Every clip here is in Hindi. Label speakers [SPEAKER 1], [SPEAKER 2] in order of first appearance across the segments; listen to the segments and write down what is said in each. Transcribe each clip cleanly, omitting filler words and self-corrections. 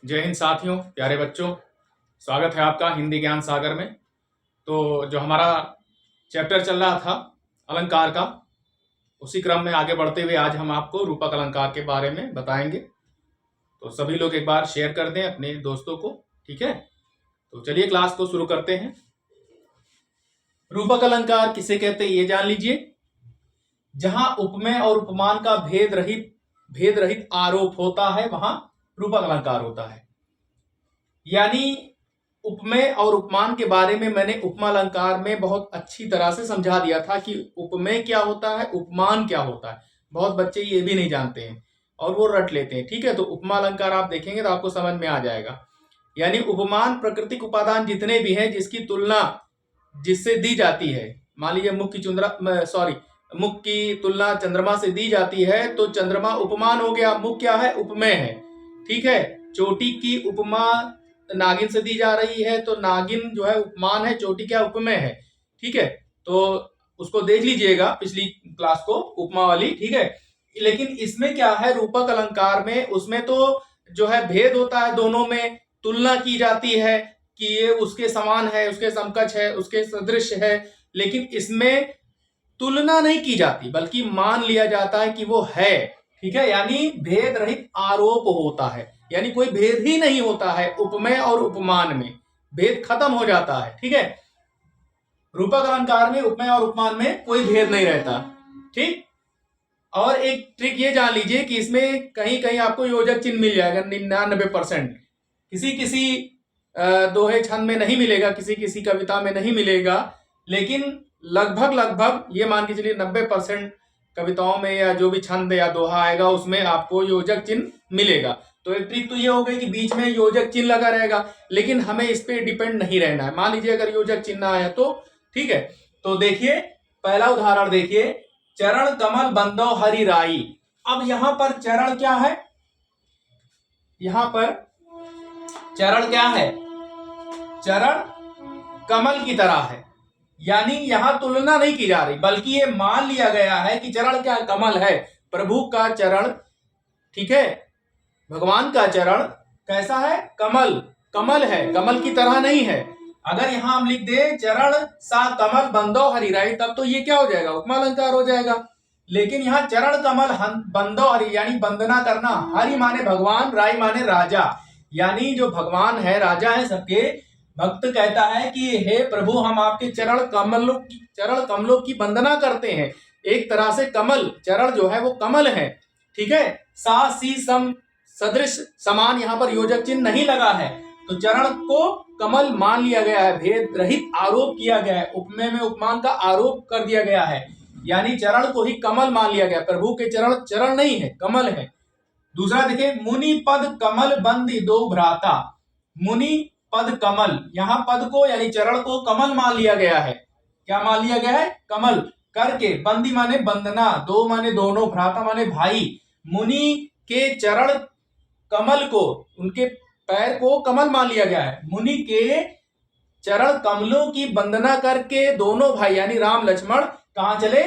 [SPEAKER 1] जय हिंद साथियों, प्यारे बच्चों। स्वागत है आपका हिंदी ज्ञान सागर में। तो जो हमारा चैप्टर चल रहा था अलंकार का, उसी क्रम में आगे बढ़ते हुए आज हम आपको रूपक अलंकार के बारे में बताएंगे। तो सभी लोग एक बार शेयर कर दें अपने दोस्तों को, ठीक है। तो चलिए क्लास को शुरू करते हैं। रूपक अलंकार किसे कहते हैं ये जान लीजिए। जहां उपमेय और उपमान का भेद रहित आरोप होता है वहां रूपक अलंकार होता है। यानी उपमेय और उपमान के बारे में मैंने उपमा अलंकार में बहुत अच्छी तरह से समझा दिया था कि उपमेय क्या होता है, उपमान क्या होता है। बहुत बच्चे ये भी नहीं जानते हैं और वो रट लेते हैं, ठीक है। तो उपमा अलंकार आप देखेंगे तो आपको समझ में आ जाएगा। यानी उपमान प्राकृतिक उपादान जितने भी हैं जिसकी तुलना जिससे दी जाती है। मान लीजिए मुख की तुलना चंद्रमा से दी जाती है तो चंद्रमा उपमान हो गया, मुख क्या है, उपमेय है, ठीक है। चोटी की उपमा नागिन से दी जा रही है तो नागिन जो है उपमान है, चोटी क्या उपमेय है, ठीक है। तो उसको देख लीजिएगा पिछली क्लास को, उपमा वाली, ठीक है। लेकिन इसमें क्या है, रूपक अलंकार में उसमें तो जो है भेद होता है, दोनों में तुलना की जाती है कि ये उसके समान है, उसके समकक्ष है, उसके सदृश है। लेकिन इसमें तुलना नहीं की जाती बल्कि मान लिया जाता है कि वो है, ठीक है। यानी भेद रहित आरोप होता है, यानी कोई भेद ही नहीं होता है उपमेय और उपमान में, भेद खत्म हो जाता है, ठीक है। रूपक अलंकार में उपमेय और उपमान में कोई भेद नहीं रहता, ठीक। और एक ट्रिक ये जान लीजिए कि इसमें कहीं कहीं आपको योजक चिन्ह मिल जाएगा 99%। किसी किसी दोहे छंद में नहीं मिलेगा, किसी किसी कविता में नहीं मिलेगा, लेकिन लगभग ये मान के चलिए 90% कविताओं में या जो भी छंद या दोहा आएगा उसमें आपको योजक चिन्ह मिलेगा। तो एक ट्रिक तो ये हो गई कि बीच में योजक चिन्ह लगा रहेगा, लेकिन हमें इस पे डिपेंड नहीं रहना है। मान लीजिए अगर योजक चिन्ह आया तो ठीक है। तो देखिए पहला उदाहरण देखिए, चरण कमल बंदो हरि राई। अब यहां पर चरण क्या है, यहां पर चरण क्या है, चरण कमल की तरह है। यानी यहां तुलना नहीं की जा रही बल्कि ये मान लिया गया है कि चरण क्या, कमल है, प्रभु का चरण, ठीक है। भगवान का चरण कैसा है, कमल, कमल है, कमल की तरह नहीं है। अगर यहां हम लिख दे चरण सा कमल बंदो हरि राई, तब तो ये क्या हो जाएगा, उपमा अलंकार हो जाएगा। लेकिन यहाँ चरण कमल बंदो हरि यानी वंदना करना, हरि माने भगवान, राई माने राजा, यानी जो भगवान है, राजा है सबके, भक्त कहता है कि हे प्रभु हम आपके चरण कमलों की वंदना करते हैं। एक तरह से कमल, चरण जो है वो कमल है, ठीक है। सा सी सम सदृश समान यहाँ पर योजक चिन्ह नहीं लगा है, तो चरण को कमल मान लिया गया है, भेद रहित आरोप किया गया है, उपमेय में उपमान का आरोप कर दिया गया है, यानी चरण को ही कमल मान लिया गया। प्रभु के चरण नहीं है, कमल है। दूसरा देखिए, मुनि पद कमल बंदी दो भ्राता। मुनि पद कमल, यहां पद को यानी चरण को कमल मान लिया गया है। क्या मान लिया गया है, कमल करके, बंदी माने बंदना, दो माने दोनों, भ्राता माने भाई। मुनि के चरण कमल को, उनके पैर को कमल मान लिया गया है। मुनि के चरण कमलों की वंदना करके दोनों भाई यानी राम लक्ष्मण कहां चले,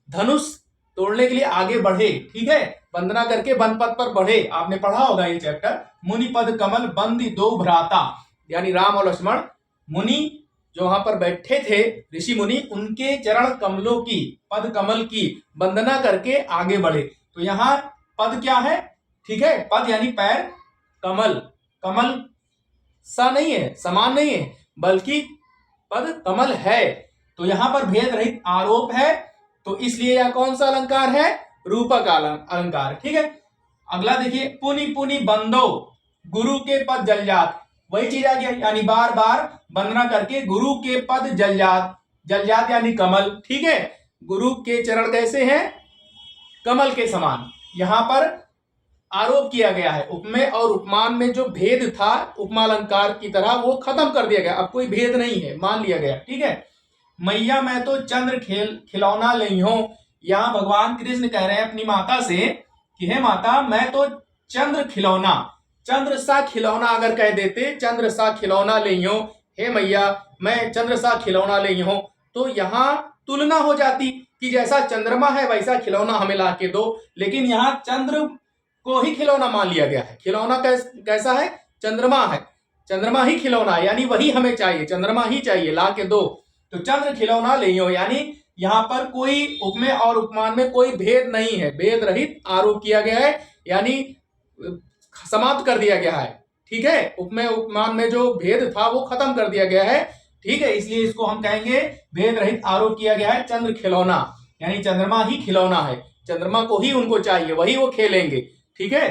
[SPEAKER 1] धनुष तोड़ने के लिए आगे बढ़े, ठीक है। वंदना करके वन पथ पर बढ़े, आपने पढ़ा होगा ये चैप्टर। मुनि पद कमल बंदी दो भ्राता, यानी राम और लक्ष्मण, मुनि जो वहां पर बैठे थे ऋषि मुनि, उनके चरण कमलों की, पद कमल की वंदना करके आगे बढ़े। तो यहाँ पद क्या है, ठीक है, पद यानी पैर, कमल, कमल सा नहीं है, समान नहीं है, बल्कि पद कमल है। तो यहां पर भेद रहित आरोप है, तो इसलिए यह कौन सा अलंकार है, रूपक अलंकार, ठीक है। अगला देखिए, पुनि पुनि बंदो गुरु के पद जलजात। वही चीज आ गया, यानी बार बार वंदना करके गुरु के पद जलजात, जलजात यानी कमल, ठीक है। गुरु के चरण कैसे हैं, कमल के समान। यहां पर आरोप किया गया है, उपमेय और उपमान में जो भेद था उपमा अलंकार की तरह वो खत्म कर दिया गया, अब कोई भेद नहीं है, मान लिया गया, ठीक है। मैया मैं तो चंद्र खिलौना नहीं हूं। यहां भगवान कृष्ण कह रहे हैं अपनी माता से कि हे माता मैं तो चंद्र खिलौना, चंद्र सा खिलौना अगर कह देते, चंद्र सा खिलौना नहीं हूं, हे मैया मैं चंद्र सा खिलौना नहीं हूं, तो यहां तुलना हो जाती कि जैसा चंद्रमा है वैसा खिलौना हमें ला के दो। लेकिन यहाँ चंद्र को ही खिलौना मान लिया गया है। खिलौना कैसा है, चंद्रमा है, चंद्रमा ही खिलौना है, यानी वही हमें चाहिए, चंद्रमा ही चाहिए, ला के दो। तो चंद्र खिलौना ले हो, यानी यहाँ पर कोई उपमेय और उपमान में कोई भेद नहीं है, भेद रहित आरोप किया गया है, यानी समाप्त कर दिया गया है। ठीक है, उपमेय उपमान में जो भेद था वो खत्म कर दिया गया है। ठीक है, इसलिए इसको हम कहेंगे भेद रहित आरोप किया गया है। चंद्र खिलौना यानी चंद्रमा ही खिलौना है, चंद्रमा को ही उनको चाहिए, वही वो खेलेंगे। ठीक है,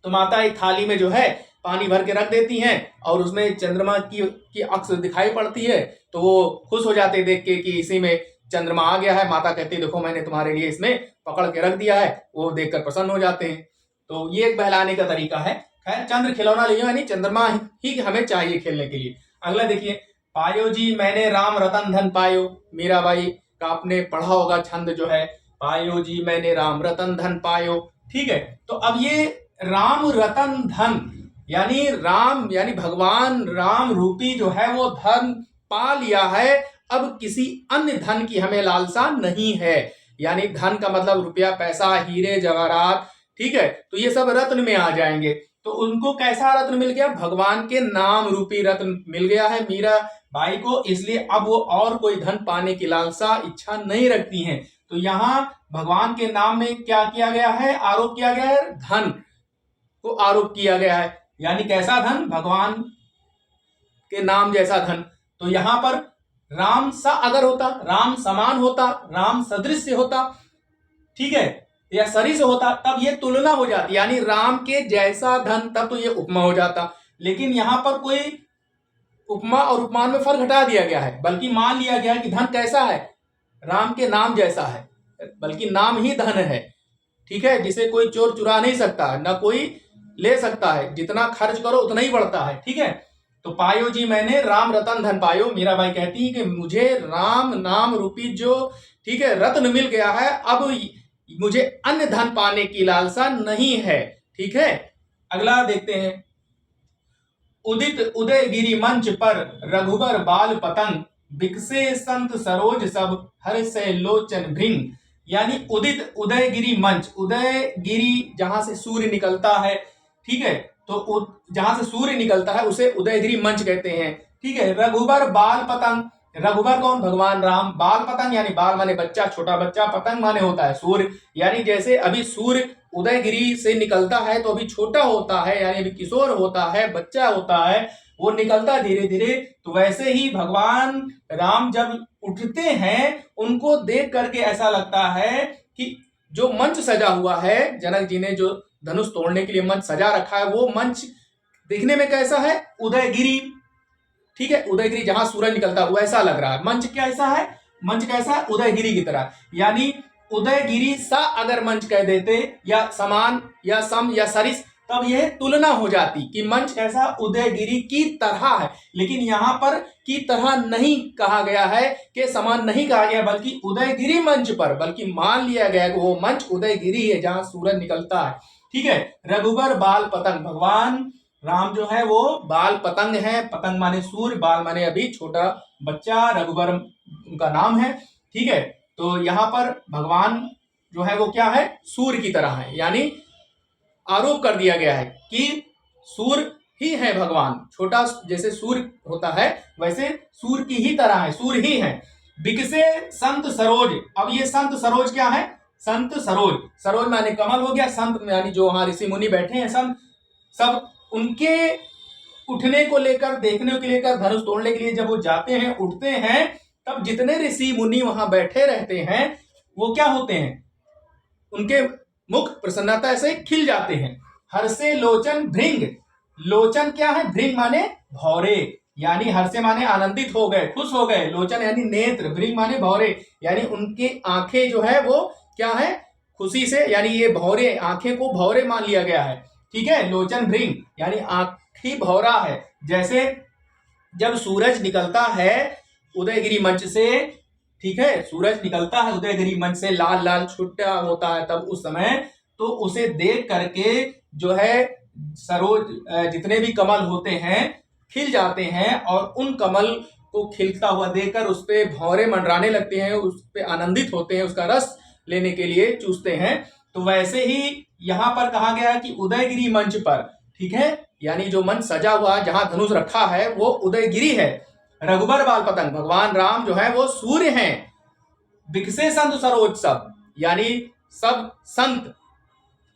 [SPEAKER 1] तो माता एक थाली में जो है पानी भर के रख देती हैं और उसमें चंद्रमा की अक्स दिखाई पड़ती है, तो वो खुश हो जाते देख के कि इसी में चंद्रमा आ गया है। माता कहती है देखो मैंने तुम्हारे लिए इसमें पकड़ के रख दिया है, वो देखकर प्रसन्न हो जाते हैं। तो ये एक बहलाने का तरीका है। खैर, चंद्र खिलौना लियो यानी चंद्रमा ही हमें चाहिए खेलने के लिए। अगला देखिए, पायो जी मैंने राम रतन धन पायो। मीराबाई का आपने पढ़ा होगा छंद जो है, पायो जी मैंने राम रतन धन पायो। ठीक है, तो अब ये राम रतन धन यानी राम यानी भगवान राम रूपी जो है वो धन पा लिया है। अब किसी अन्य धन की हमें लालसा नहीं है, यानी धन का मतलब रुपया पैसा हीरे जवाहरात। ठीक है, तो ये सब रत्न में आ जाएंगे। तो उनको कैसा रत्न मिल गया? भगवान के नाम रूपी रत्न मिल गया है मीरा बाई को, इसलिए अब वो और कोई धन पाने की लालसा इच्छा नहीं रखती हैं। तो यहाँ भगवान के नाम में क्या किया गया है? आरोप किया गया है, धन को आरोप किया गया है। यानी कैसा धन? भगवान के नाम जैसा धन। तो यहां पर राम सा अगर होता, राम समान होता, राम सदृश होता, ठीक है, या सरिस होता, तब ये तुलना हो जाती, यानी राम के जैसा धन, तब तो ये उपमा हो जाता। लेकिन यहां पर कोई उपमा और उपमान में फर्क हटा दिया गया है, बल्कि मान लिया गया कि धन कैसा है? राम के नाम जैसा है, बल्कि नाम ही धन है। ठीक है, जिसे कोई चोर चुरा नहीं सकता, ना कोई ले सकता है, जितना खर्च करो उतना ही बढ़ता है। ठीक है, तो पायो जी मैंने राम रतन धन पायो। मीराबाई कहती है कि मुझे राम नाम रूपी जो ठीक है रत्न मिल गया है, अब मुझे अन्य धन पाने की लालसा नहीं है। ठीक है, अगला देखते हैं, उदित उदयगिरी मंच पर रघुबर बाल पतंग, बिकसे संत सरोज सब हर से लोचन भृंग। यानी उदित उदयगिरी मंच, उदयगिरी जहां से सूर्य निकलता है, ठीक है, तो जहां से सूर्य निकलता है उसे उदयगिरी मंच कहते हैं। ठीक है, रघुबर बाल पतंग, रघुबर कौन? भगवान राम। बाल पतंग यानी बाल माने बच्चा, छोटा बच्चा, पतंग माने होता है सूर्य, यानी जैसे अभी सूर्य उदयगिरी से निकलता है तो अभी छोटा होता है, यानी अभी किशोर होता है, बच्चा होता है, वो निकलता है धीरे धीरे। तो वैसे ही भगवान राम जब उठते हैं, उनको देख करके ऐसा लगता है कि जो मंच सजा हुआ है, जनक जी ने जो धनुष तोड़ने के लिए मंच सजा रखा है, वो मंच दिखने में कैसा है? उदयगिरी। ठीक है, उदयगिरी जहां सूरज निकलता हुआ ऐसा लग रहा है। मंच कैसा है? मंच कैसा है? उदयगिरी की तरह। यानी उदयगिरी सा अगर मंच कह देते, या समान या सम या सरिस, तब यह तुलना हो जाती कि मंच कैसा? उदयगिरी की तरह है। लेकिन यहां पर की तरह नहीं कहा गया है, कि समान नहीं कहा गया, बल्कि उदयगिरी मंच पर, बल्कि मान लिया गया कि वो मंच उदयगिरी है जहां सूरज निकलता है। ठीक है, रघुबर बाल पतंग, भगवान राम जो है वो बाल पतंग है। पतंग माने सूर्य, बाल माने अभी छोटा बच्चा, रघुबर उनका नाम है। ठीक है, तो यहाँ पर भगवान जो है वो क्या है? सूर्य की तरह है, यानी आरोप कर दिया गया है कि सूर्य ही है भगवान, छोटा जैसे सूर्य होता है वैसे सूर्य की ही तरह है, सूर्य ही है। बिकसे संत सरोज, अब ये संत सरोज क्या है? संत सरोज, सरोज माने कमल हो गया, संत यानी जो वहां ऋषि मुनि बैठे हैं संत, सब उनके उठने को लेकर, देखने के लेकर, धनुष तोड़ने के लिए जब वो जाते हैं, उठते हैं, तब जितने ऋषि मुनि वहां बैठे रहते हैं वो क्या होते हैं? उनके मुख प्रसन्नता से खिल जाते हैं। हर्षे लोचन भृंग, लोचन क्या है? भृंग माने भौरे, यानी हर्षे माने आनंदित हो गए, खुश हो गए, लोचन यानी नेत्र, भृंग माने भौरे, यानी उनके आंखें जो है वो क्या है? खुशी से, यानी ये भौरे, आंखें को भौरे मान लिया गया है। ठीक है, लोचन भृंग यानी आंख ही भौरा है। जैसे जब सूरज निकलता है उदयगिरी मंच से, ठीक है, सूरज निकलता है उदयगिरी मंच से, लाल लाल छुट्टा होता है तब उस समय, तो उसे देख करके जो है सरोज जितने भी कमल होते हैं खिल जाते हैं, और उन कमल को खिलता हुआ देखकर उस पे भौरे मंडराने लगते हैं, उस पे आनंदित होते हैं, उसका रस लेने के लिए चूसते हैं। तो वैसे ही यहां पर कहा गया है कि उदयगिरी मंच पर, ठीक है, यानी जो मन सजा हुआ जहां धनुष रखा है वो उदयगिरी है। रघुबर बाल पतंग, भगवान राम जो है वो सूर्य हैं। विकसे संत सरोज सब, यानी सब संत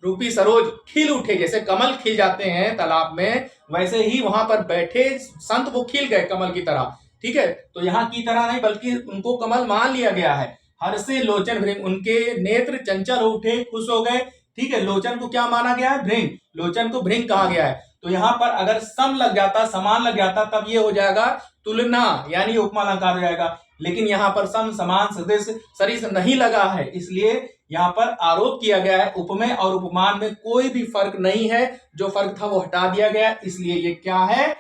[SPEAKER 1] रूपी सरोज खिल उठे, जैसे कमल खिल जाते हैं तालाब में, वैसे ही वहां पर बैठे संत वो खिल गए कमल की तरह। ठीक है, तो यहाँ की तरह नहीं बल्कि उनको कमल मान लिया गया है। हर से लोचन भृंग, उनके नेत्र चंचल हो उठे, खुश हो गए। ठीक है, लोचन को क्या माना गया है? भृंग। लोचन को भृंग कहा गया है। तो यहाँ पर अगर सम लग जाता, समान लग जाता, तब ये हो जाएगा तुलना, यानी उपमा अलंकार हो जाएगा। लेकिन यहाँ पर सम, समान, सदृश, सरिस नहीं लगा है, इसलिए यहाँ पर आरोप किया गया है उपमेय और उपमान में कोई भी फर्क नहीं है। जो फर्क था वो हटा दिया गया, इसलिए ये क्या है?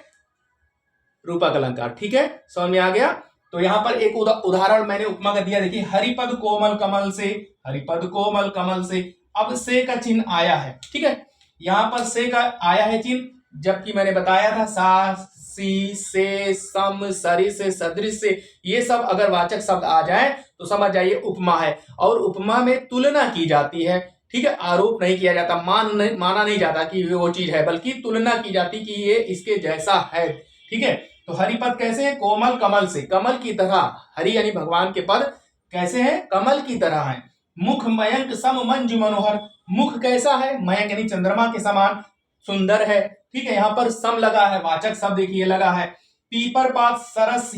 [SPEAKER 1] रूपक अलंकार। ठीक है, समझ में आ गया। तो यहाँ पर एक उदाहरण मैंने उपमा का दिया, देखिए, हरिपद कोमल कमल से, हरिपद कोमल कमल से, अब से का चिन्ह आया है। ठीक है, यहाँ पर से का आया है चिन्ह, जबकि मैंने बताया था सा, सी, से, सम, सरिस, सदृश से, ये सब अगर वाचक शब्द आ जाए तो समझ जाइए उपमा है। और उपमा में तुलना की जाती है। ठीक है, आरोप नहीं किया जाता, माना नहीं जाता कि वो चीज है, बल्कि तुलना की जाती कि ये इसके जैसा है। ठीक है, तो हरिपद कैसे है? कोमल कमल से, कमल की तरह। हरि यानी भगवान के पद कैसे हैं? कमल की तरह है। मुख मयंक सम मंजु मनोहर, मुख कैसा है? मयंक यानी चंद्रमा के समान सुंदर है। ठीक है, यहाँ पर सम लगा है, वाचक शब्द देखिए लगा है। पीपर पात सरस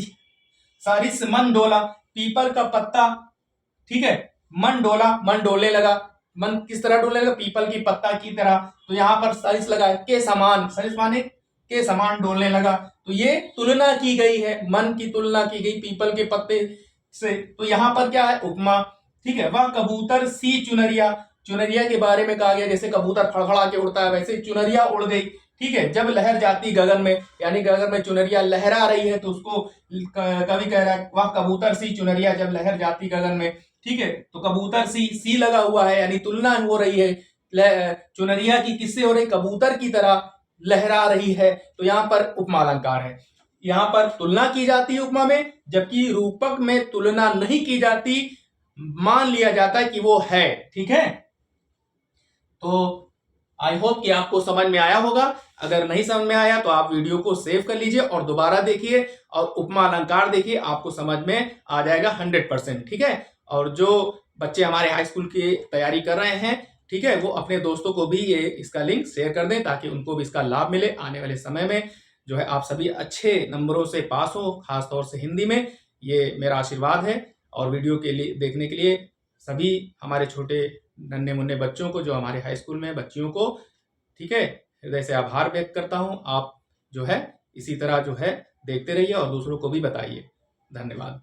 [SPEAKER 1] सरिस मन डोला, पीपल का पत्ता, ठीक है, मन डोला, मन डोलने लगा। मन किस तरह डोलने लगा? पीपल की पत्ता की तरह। तो यहाँ पर सरिस लगा है, के समान, सरिस माने के समान डोलने लगा। तो ये तुलना की गई है, मन की तुलना की गई पीपल के पत्ते से। तो यहाँ पर क्या है? उपमा। ठीक है, वह कबूतर सी चुनरिया, चुनरिया के बारे में कहा गया, जैसे कबूतर फड़फड़ा के उड़ता है वैसे चुनरिया उड़ गई। ठीक है, जब लहर जाती गगन में, यानी गगन में चुनरिया लहरा रही है, तो उसको कवि कह रहा है वह कबूतर सी चुनरिया, जब लहर जाती गगन में। ठीक है, तो कबूतर सी लगा हुआ है, यानी तुलना हो रही है चुनरिया की, किससे हो रही? कबूतर की तरह लहरा रही है। तो यहाँ पर उपमा अलंकार है। यहाँ पर तुलना की जाती है उपमा में, जबकि रूपक में तुलना नहीं की जाती, मान लिया जाता है कि वो है। ठीक है, तो आई होप कि आपको समझ में आया होगा। अगर नहीं समझ में आया तो आप वीडियो को सेव कर लीजिए और दोबारा देखिए और उपमा अलंकार देखिए, आपको समझ में आ जाएगा 100%। ठीक है, और जो बच्चे हमारे हाई स्कूल की तैयारी कर रहे हैं, ठीक है, वो अपने दोस्तों को भी ये इसका लिंक शेयर कर दें, ताकि उनको भी इसका लाभ मिले। आने वाले समय में जो है आप सभी अच्छे नंबरों से पास हो, खासतौर से हिंदी में। ये मेरा आशीर्वाद है। और वीडियो के लिए देखने के लिए सभी हमारे छोटे नन्हे मुन्ने बच्चों को, जो हमारे हाई स्कूल में बच्चियों को, ठीक है, हृदय से आभार व्यक्त करता हूँ। आप जो है इसी तरह जो है देखते रहिए और दूसरों को भी बताइए। धन्यवाद।